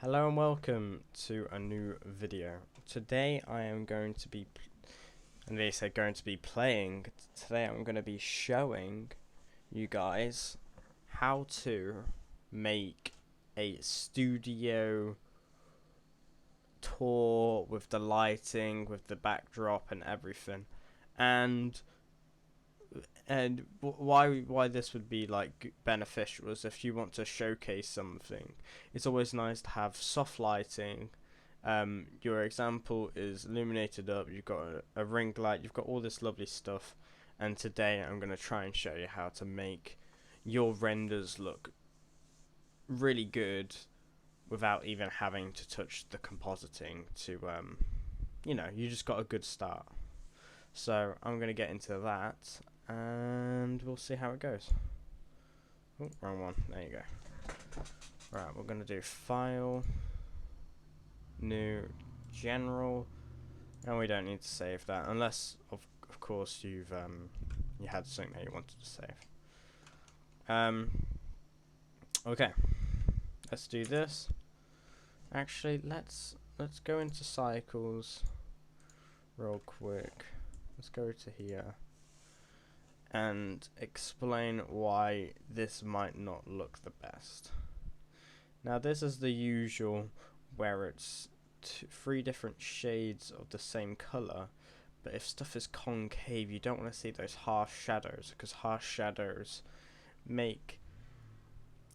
Hello and welcome to a new video. Today I am going to be, and they said going to be playing, today I'm going to be showing you guys how to make a studio tour with the lighting, with the backdrop and everything. And why this would be like beneficial is if you want to showcase something, it's always nice to have soft lighting. Your example is illuminated up, you've got a ring light, you've got all this lovely stuff, and today I'm going to try and show you how to make your renders look really good without even having to touch the compositing to you just got a good start. So I'm going to get into that and we'll see how it goes. Oh, wrong one. There you go. Right, we're going to do File, New, General, and we don't need to save that unless, of course, you had something that you wanted to save. Okay, let's do this. Actually, let's go into Cycles real quick. Let's go to here and explain why this might not look the best. Now this is the usual where it's three different shades of the same color, but if stuff is concave you don't want to see those harsh shadows, because harsh shadows make,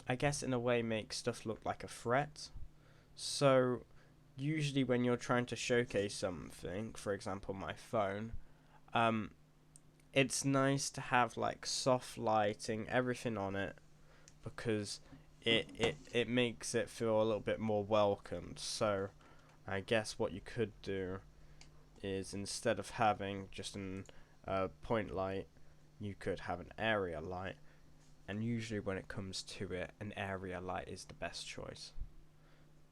I guess in a way, make stuff look like a fret. So usually when you're trying to showcase something, for example my phone, it's nice to have like soft lighting, everything on it, because it makes it feel a little bit more welcomed. So I guess what you could do is, instead of having just an point light, you could have an area light, and usually when it comes to it, an area light is the best choice.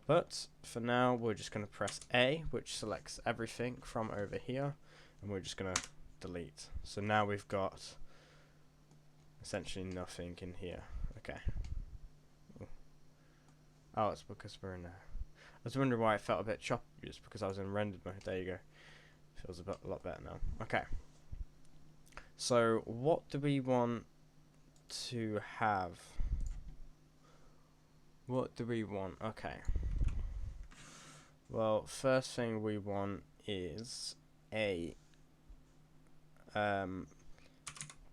But for now we're just going to press A, which selects everything from over here, and we're just going to delete. So now we've got essentially nothing in here. Okay. Ooh. Oh, it's because we're in there. I was wondering why it felt a bit choppy, just because I was in rendered mode. There you go. Feels a lot better now. Okay. So what do we want to have? What do we want? Okay. Well, first thing we want is a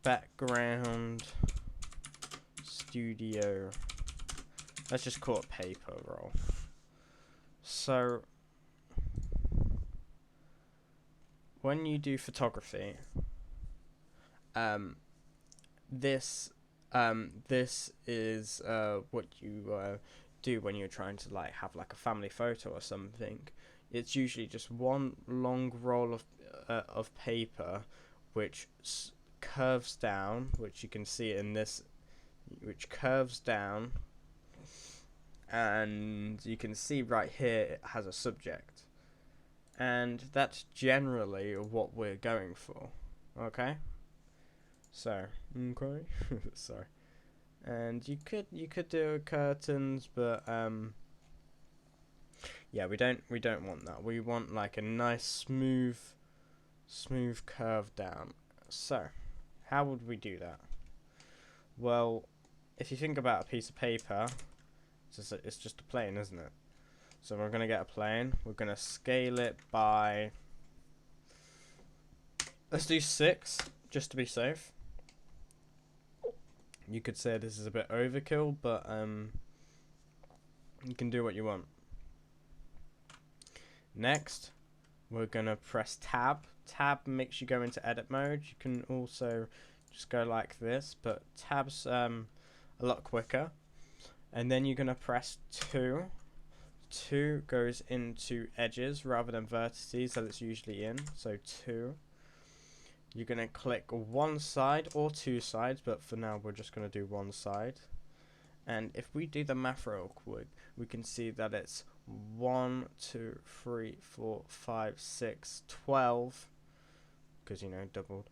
background studio. Let's just call it paper roll. So when you do photography, this is what you do when you're trying to like have like a family photo or something. It's usually just one long roll of paper which curves down, which you can see in this, which curves down, and you can see right here it has a subject, and that's generally what we're going for. Okay, so okay, sorry. And you could do curtains, but yeah, we don't want that. We want like a nice smooth curve down. So how would we do that? Well, if you think about a piece of paper, it's just a plane, isn't it? So we're going to get a plane. We're going to scale it by, let's do 6, just to be safe. You could say this is a bit overkill, but you can do what you want. Next, we're going to press tab. Tab makes you go into edit mode. You can also just go like this, but tab's a lot quicker. And then you're going to press 2. 2 goes into edges rather than vertices that it's usually in, so 2. You're going to click one side or two sides, but for now we're just going to do one side. And if we do the math real quick, we can see that it's 1, 2, 3, 4, 5, 6, 12, because doubled.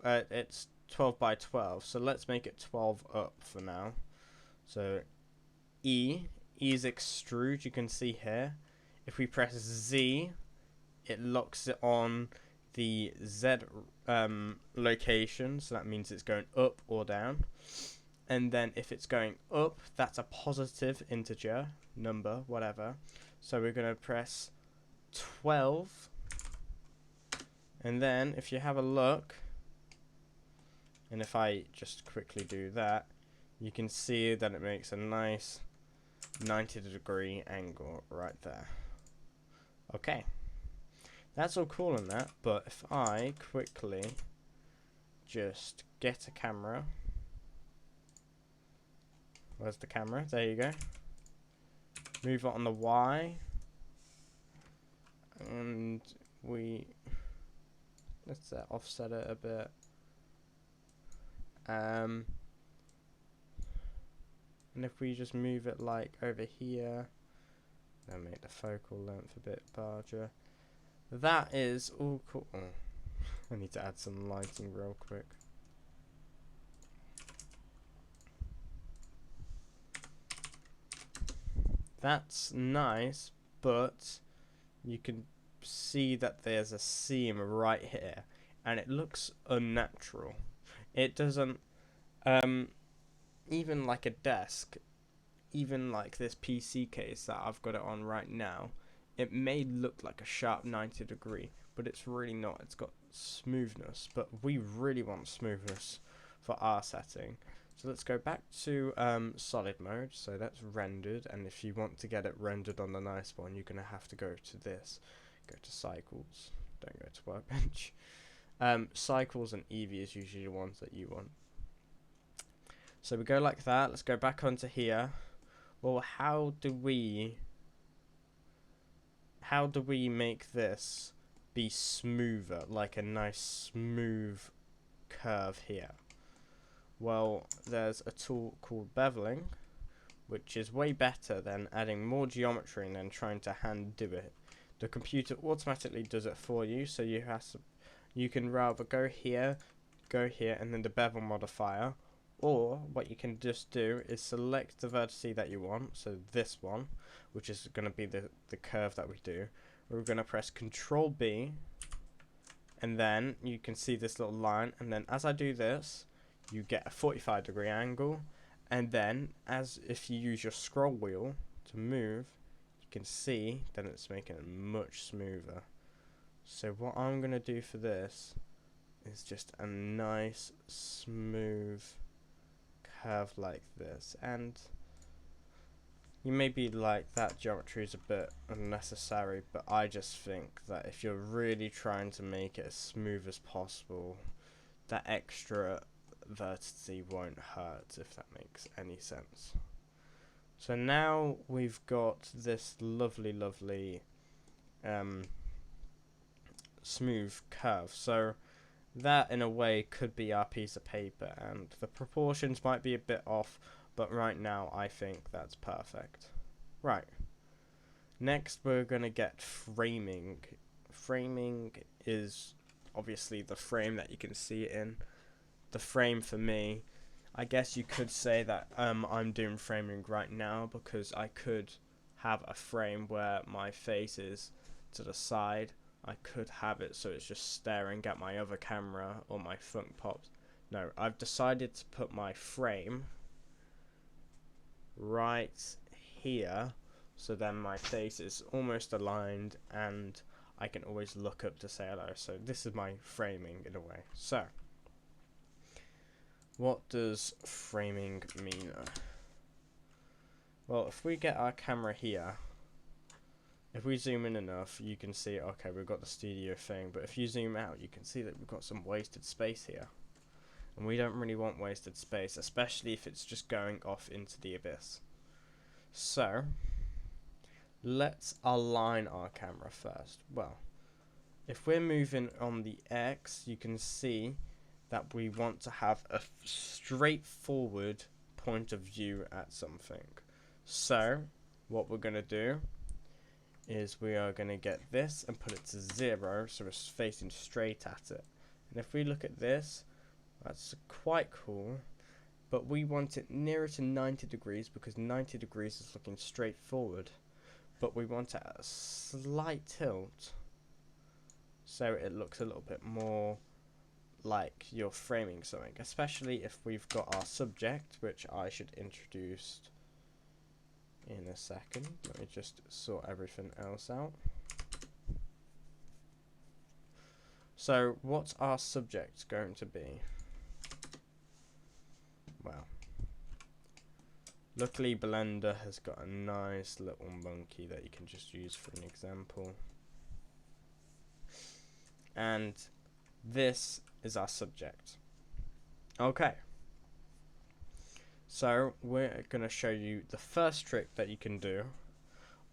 It's 12 by 12, so let's make it 12 up for now. So E ease extrude, you can see here. If we press Z, it locks it on the Z location, so that means it's going up or down. And then if it's going up, that's a positive integer, number, whatever. So we're going to press 12. And then if you have a look, and if I just quickly do that, you can see that it makes a nice 90-degree angle right there. Okay, that's all cool and that, but if I quickly just get a camera, where's the camera? There you go. Move it on the Y, and let's offset it a bit. And if we just move it like over here, then make the focal length a bit larger. That is all cool. Oh, I need to add some lighting real quick. That's nice, but you can see that there's a seam right here, and it looks unnatural. It doesn't, even like a desk, even like this PC case that I've got it on right now, it may look like a sharp 90-degree, but it's really not. It's got smoothness, but we really want smoothness for our setting. So let's go back to solid mode. So that's rendered, and if you want to get it rendered on the nice one, you're going to have to go to this. Go to cycles, don't go to workbench. Cycles and Eevee is usually the ones that you want. So we go like that. Let's go back onto here. Well, how do we make this be smoother, like a nice smooth curve here? Well, there's a tool called beveling, which is way better than adding more geometry and then trying to hand do it. The computer automatically does it for you, so you can rather go here, and then the bevel modifier, or what you can just do is select the vertex that you want, so this one, which is going to be the curve that we do. We're going to press Control B, and then you can see this little line, and then as I do this, you get a 45-degree angle, and then as if you use your scroll wheel to move, you can see that it's making it much smoother. So what I'm going to do for this is just a nice smooth curve like this, and you may be like, that geometry is a bit unnecessary, but I just think that if you're really trying to make it as smooth as possible, that extra vertice won't hurt, if that makes any sense. So now we've got this lovely smooth curve. So that in a way could be our piece of paper, and the proportions might be a bit off, but right now I think that's perfect. Right, next we're gonna get framing. Framing is obviously the frame that you can see it in. The frame for me, I guess you could say that I'm doing framing right now, because I could have a frame where my face is to the side. I could have it so it's just staring at my other camera or my Funk Pops. No, I've decided to put my frame right here, so then my face is almost aligned and I can always look up to say hello. So this is my framing in a way. So what does framing mean? Well, if we get our camera here, if we zoom in enough, you can see, okay, we've got the studio thing, but if you zoom out, you can see that we've got some wasted space here. And we don't really want wasted space, especially if it's just going off into the abyss. So, let's align our camera first. Well, if we're moving on the X, you can see that we want to have a straightforward point of view at something. So, what we're going to do is we are going to get this and put it to 0, so we're facing straight at it. And if we look at this, that's quite cool. but we want it nearer to 90 degrees because 90 degrees is looking straight forward, but we want it at a slight tilt so it looks a little bit more like you're framing something, especially if we've got our subject, which I should introduce in a second. Let me just sort everything else out. So what's our subject going to be? Well, luckily Blender has got a nice little monkey that you can just use for an example. And this is our subject. Okay. So we're going to show you the first trick that you can do,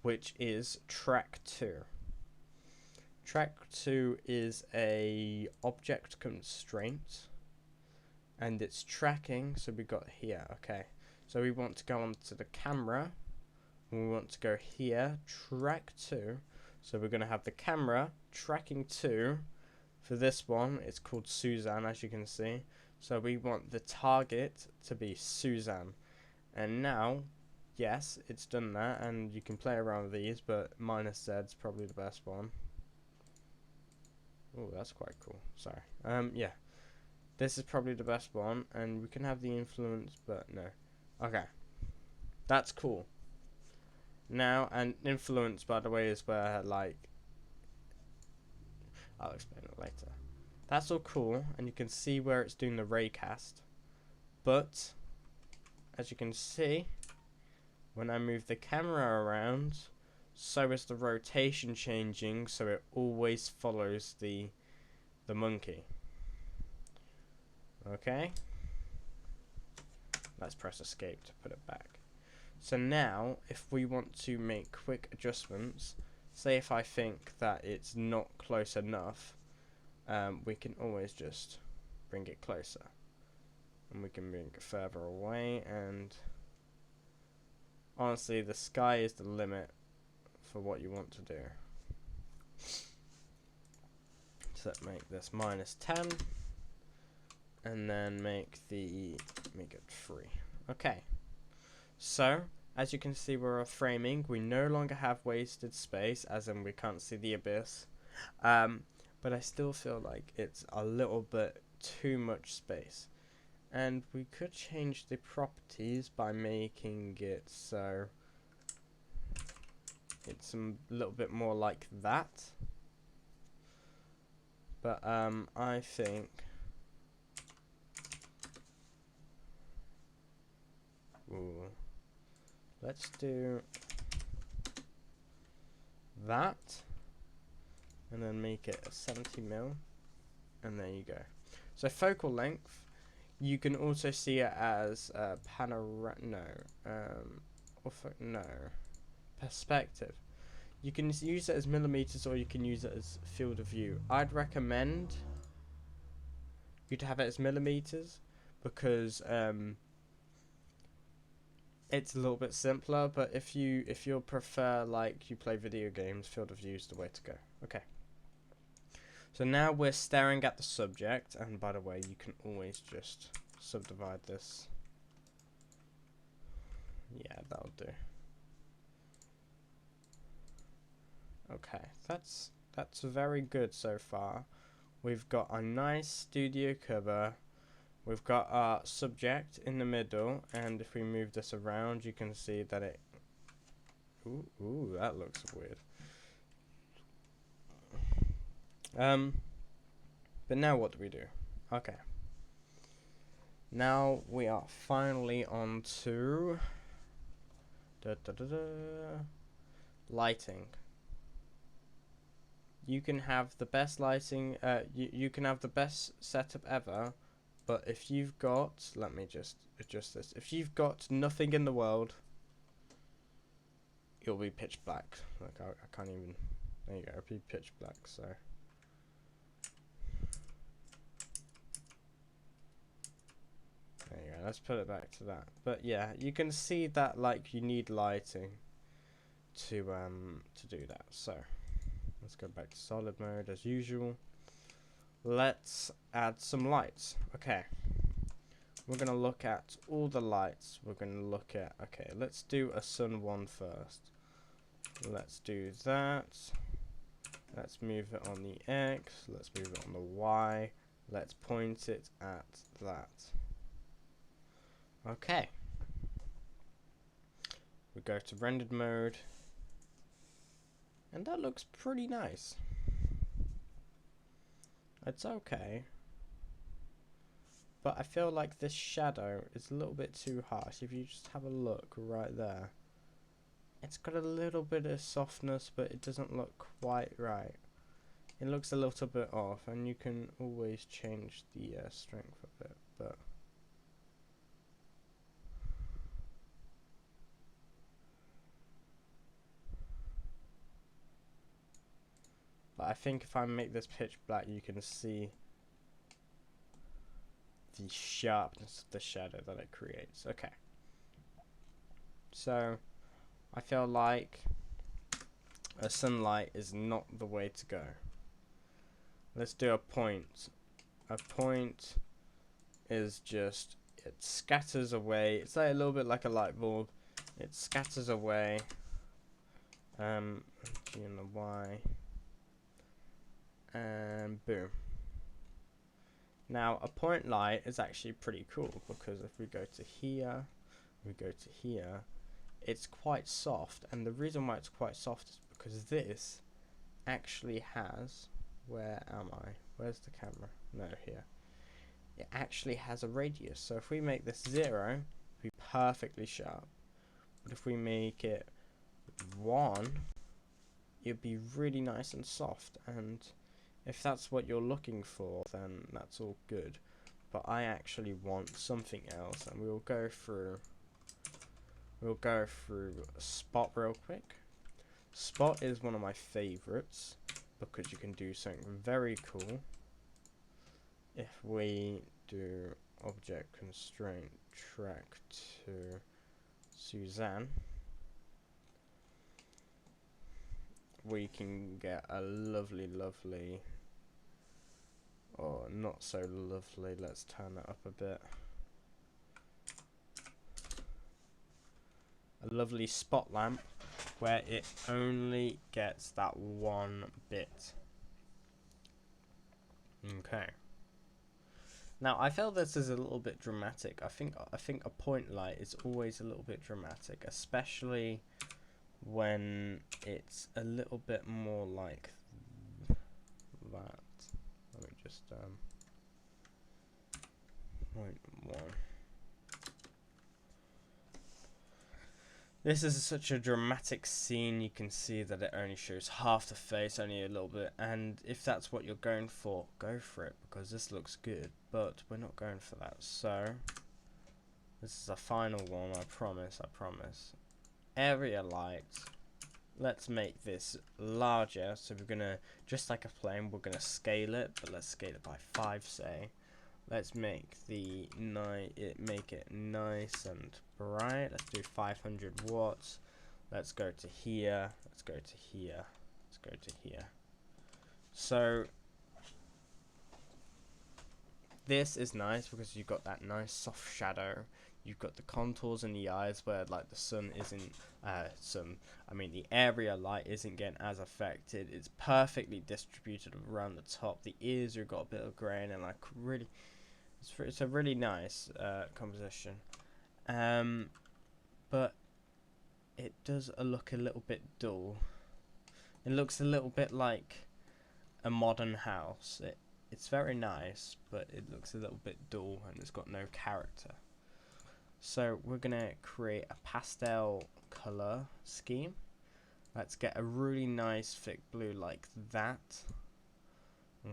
which is track 2. Track 2 is a object constraint, and it's tracking. So we got here. Okay. So we want to go onto the camera. And we want to go here, track 2. So we're going to have the camera tracking 2. For this one, it's called Suzanne, as you can see. So we want the target to be Suzanne. And now, yes, it's done that, and you can play around with these, but -Z is probably the best one. Oh, that's quite cool. Sorry. Yeah. This is probably the best one, and we can have the influence, but no. Okay. That's cool. Now, and influence, by the way, is where, like, I'll explain it later. That's all cool, and you can see where it's doing the raycast. But, as you can see, when I move the camera around, so is the rotation changing, so it always follows the monkey. Okay? Let's press escape to put it back. So now, if we want to make quick adjustments, say if I think that it's not close enough, we can always just bring it closer. And we can bring it further away, and honestly, the sky is the limit for what you want to do. So make this -10, and then make it 3. Okay. So, as you can see, we're framing. We no longer have wasted space, as in we can't see the abyss. But I still feel like it's a little bit too much space. And we could change the properties by making it so it's a little bit more like that. But I think let's do that, and then make it a 70 mil, and there you go. So focal length, you can also see it as perspective. You can use it as millimeters, or you can use it as field of view. I'd recommend you to have it as millimeters because it's a little bit simpler. But if you prefer, like, you play video games, field of view is the way to go. Okay. So now we're staring at the subject, and by the way, you can always just subdivide this. Yeah, that'll do. Okay, that's very good so far. We've got a nice studio cover. We've got our subject in the middle, and if we move this around, you can see that it. Ooh, that looks weird. But now what do we do? Okay. Now we are finally on to lighting. You can have the best lighting, you can have the best setup ever, but if you've got, let me just adjust this, if you've got nothing in the world, it'll be pitch black. Like, I can't even, there you go, it'll be pitch black, so. There you go, let's put it back to that. But yeah, you can see that, like, you need lighting to do that, so. Let's go back to solid mode as usual. Let's add some lights. Okay. we're going to look at all the lights. We're going to look at, okay, let's do a sun one first. Let's do that. Let's move it on the X. Let's move it on the Y. Let's point it at that. Okay. We go to rendered mode. And that looks pretty nice. It's okay. But I feel like this shadow is a little bit too harsh. If you just have a look right there. It's got a little bit of softness, but it doesn't look quite right. It looks a little bit off, and you can always change the strength of it, but I think if I make this pitch black, you can see the sharpness of the shadow that it creates. Okay. So, I feel like a sunlight is not the way to go. Let's do a point. A point is just, it scatters away. It's like a little bit like a light bulb. It scatters away. G and the Y. And boom. Now, a point light is actually pretty cool, because if we go to here, it's quite soft, and the reason why it's quite soft is because this actually has, where am I? Where's the camera? No, here. It actually has a radius, so if we make this 0, it'll be perfectly sharp. But if we make it 1, it'll be really nice and soft, and if that's what you're looking for, then that's all good. But I actually want something else, and we'll go through Spot real quick. Spot is one of my favorites because you can do something very cool. If we do object constraint track to Suzanne, we can get a lovely, or not so lovely, let's turn it up a bit, a lovely spot lamp where it only gets that one bit. Okay. Now I feel this is a little bit dramatic. I think a point light is always a little bit dramatic, especially when it's a little bit more like that. Let me just point 1. This is such a dramatic scene. You can see that it only shows half the face, only a little bit, and if that's what you're going for, go for it, because this looks good, but we're not going for that. So this is a final one, I promise. Area light. Let's make this larger, so we're gonna, just like a plane, we're gonna scale it, but let's scale it by 5, say. Let's make make it nice and bright. Let's do 500 watts. Let's go to here. Let's go to here. Let's go to here. So this is nice because you've got that nice soft shadow. You've got the contours in the eyes where like the sun isn't the area light isn't getting as affected. It's perfectly distributed around the top. The ears have got a bit of grain and like really, it's a really nice composition. But it does look a little bit dull. It looks a little bit like a modern house. It's very nice, but it looks a little bit dull and it's got no character. So we're gonna create a pastel color scheme. Let's get a really nice thick blue like that.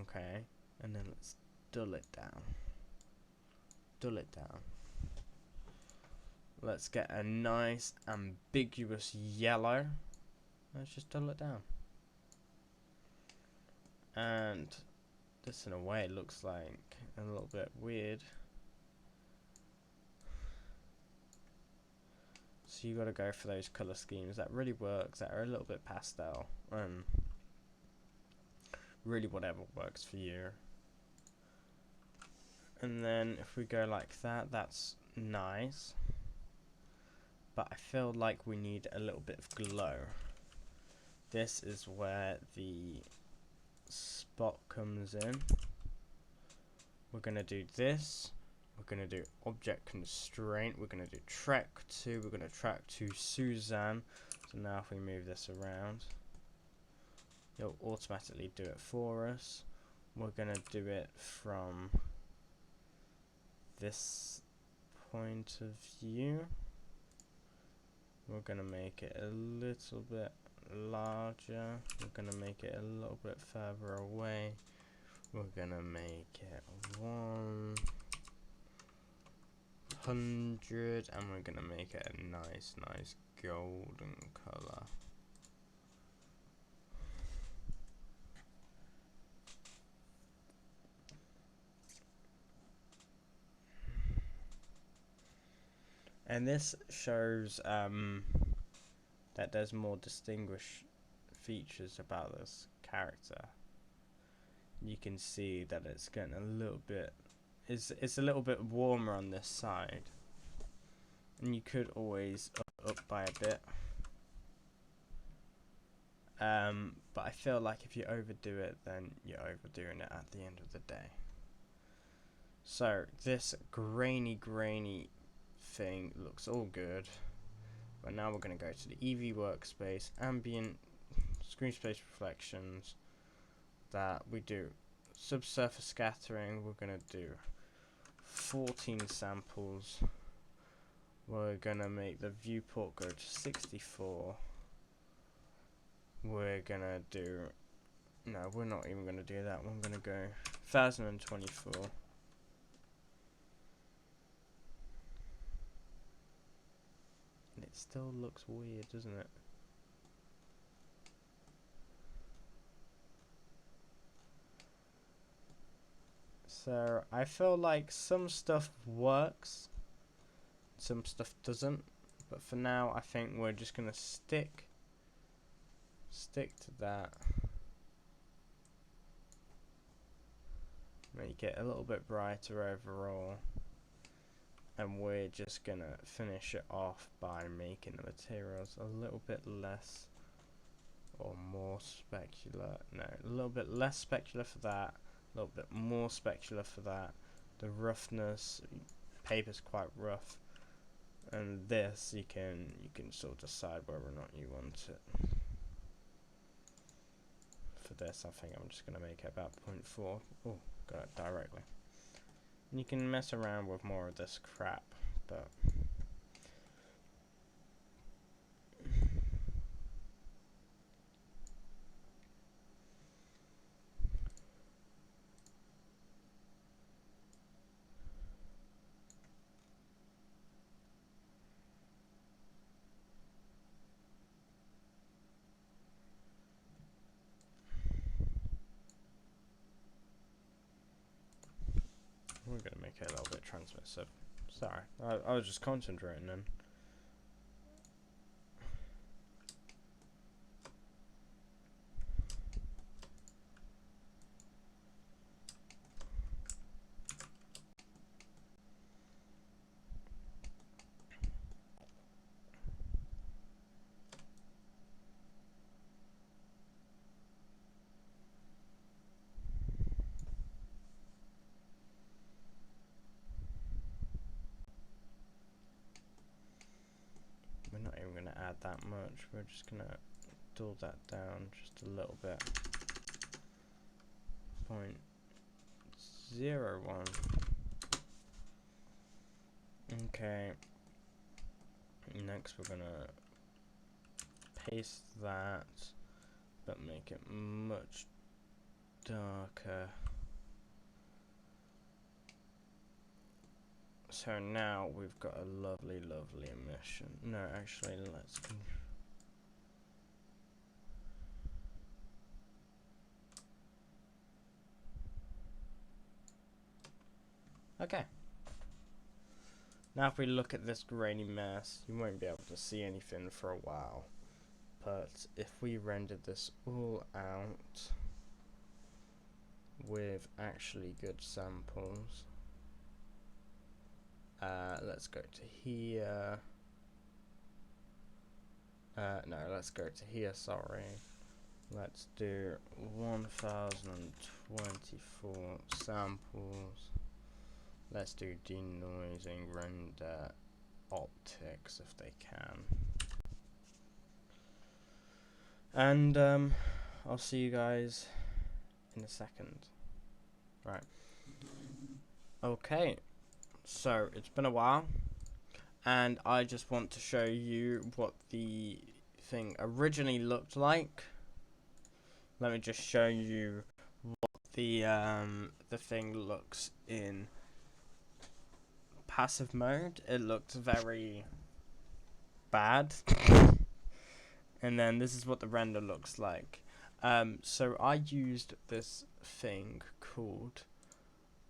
Okay, and then let's dull it down. Let's get a nice ambiguous yellow. Let's just dull it down. And this in a way looks like a little bit weird. So you gotta go for those color schemes that really works, that are a little bit pastel. Really whatever works for you. And then if we go like that, that's nice. But I feel like we need a little bit of glow. This is where the spot comes in. We're going to do this. We're going to do object constraint. We're going to do track to. We're going to track to Suzanne. So now if we move this around, it'll automatically do it for us. We're going to do it from this point of view. We're going to make it a little bit larger. We're going to make it a little bit further away. We're going to make it 100, and we're going to make it a nice golden color. And this shows that there's more distinguished features about this character. You can see that it's getting a little bit, it's a little bit warmer on this side, and you could always up by a bit. But I feel like if you overdo it, then you're overdoing it at the end of the day. So this grainy thing looks all good, but now we're going to go to the Eevee workspace, ambient screen space reflections, that we do subsurface scattering. We're going to do 14 samples. We're going to make the viewport go to 64. We're going to do, no, we're not even going to do that. We're going to go 1024. And it still looks weird, doesn't it? So I feel like some stuff works, some stuff doesn't, but for now I think we're just gonna stick to that. Make it a little bit brighter overall, and we're just gonna finish it off by making the materials a little bit less or more specular. No, a little bit less specular for that, a little bit more specular for that. The roughness, paper's quite rough, and this you can sort of decide whether or not you want it. For this, I think I'm just going to make it about 0.4. Oh, got it directly. And you can mess around with more of this crap, but we're going to make it a little bit transmissive. Sorry, I was just concentrating then. We're not even going to add that much, we're just going to dull that down just a little bit. 0.01. Okay, next we're going to paste that, but make it much darker. So now we've got a lovely emission. No, actually, let's. Okay. Now if we look at this grainy mess, you won't be able to see anything for a while. But if we rendered this all out with actually good samples, let's go to here. No, let's go to here, sorry. Let's do 1024 samples. Let's do denoising render optics if they can. And I'll see you guys in a second. Right. Okay. So it's been a while, and I just want to show you what the thing originally looked like. Let me just show you what the thing looks in passive mode. It looks very bad. And then this is what the render looks like. So I used this thing called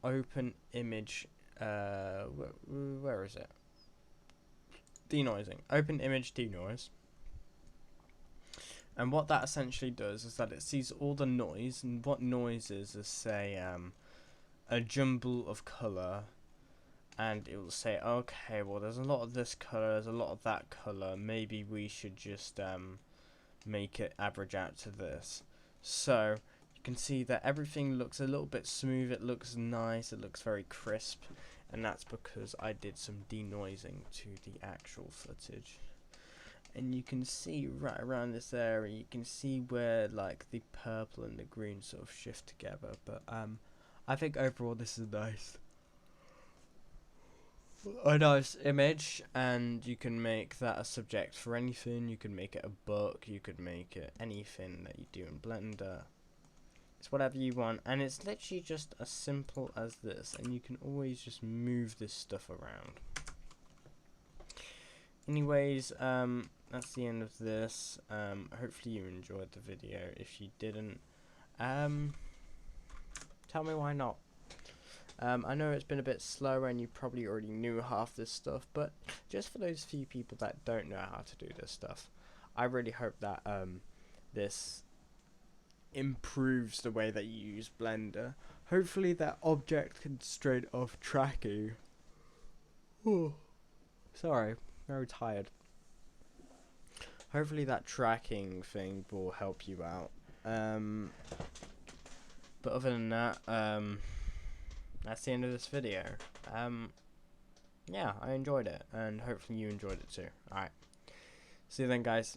Open Image. Where is it? Denoising. Open Image Denoise. And what that essentially does is that it sees all the noise, and what noise is say a jumble of color, and it will say, okay, well there's a lot of this color, there's a lot of that color, maybe we should just make it average out to this. So you can see that everything looks a little bit smooth, it looks nice, it looks very crisp, and that's because I did some denoising to the actual footage. And you can see right around this area, you can see where like the purple and the green sort of shift together, but I think overall this is a nice image, and you can make that a subject for anything. You can make it a book, you could make it anything that you do in Blender. It's whatever you want, and it's literally just as simple as this, and you can always just move this stuff around. Anyways, that's the end of this. Hopefully you enjoyed the video. If you didn't, tell me why not. I know it's been a bit slower and you probably already knew half this stuff, but just for those few people that don't know how to do this stuff, I really hope that this improves the way that you use Blender. Hopefully that object constraint of tracking. Oh, sorry, very tired. Hopefully that tracking thing will help you out. But other than that, that's the end of this video. Yeah, I enjoyed it, and hopefully you enjoyed it too. Alright, see you then, guys.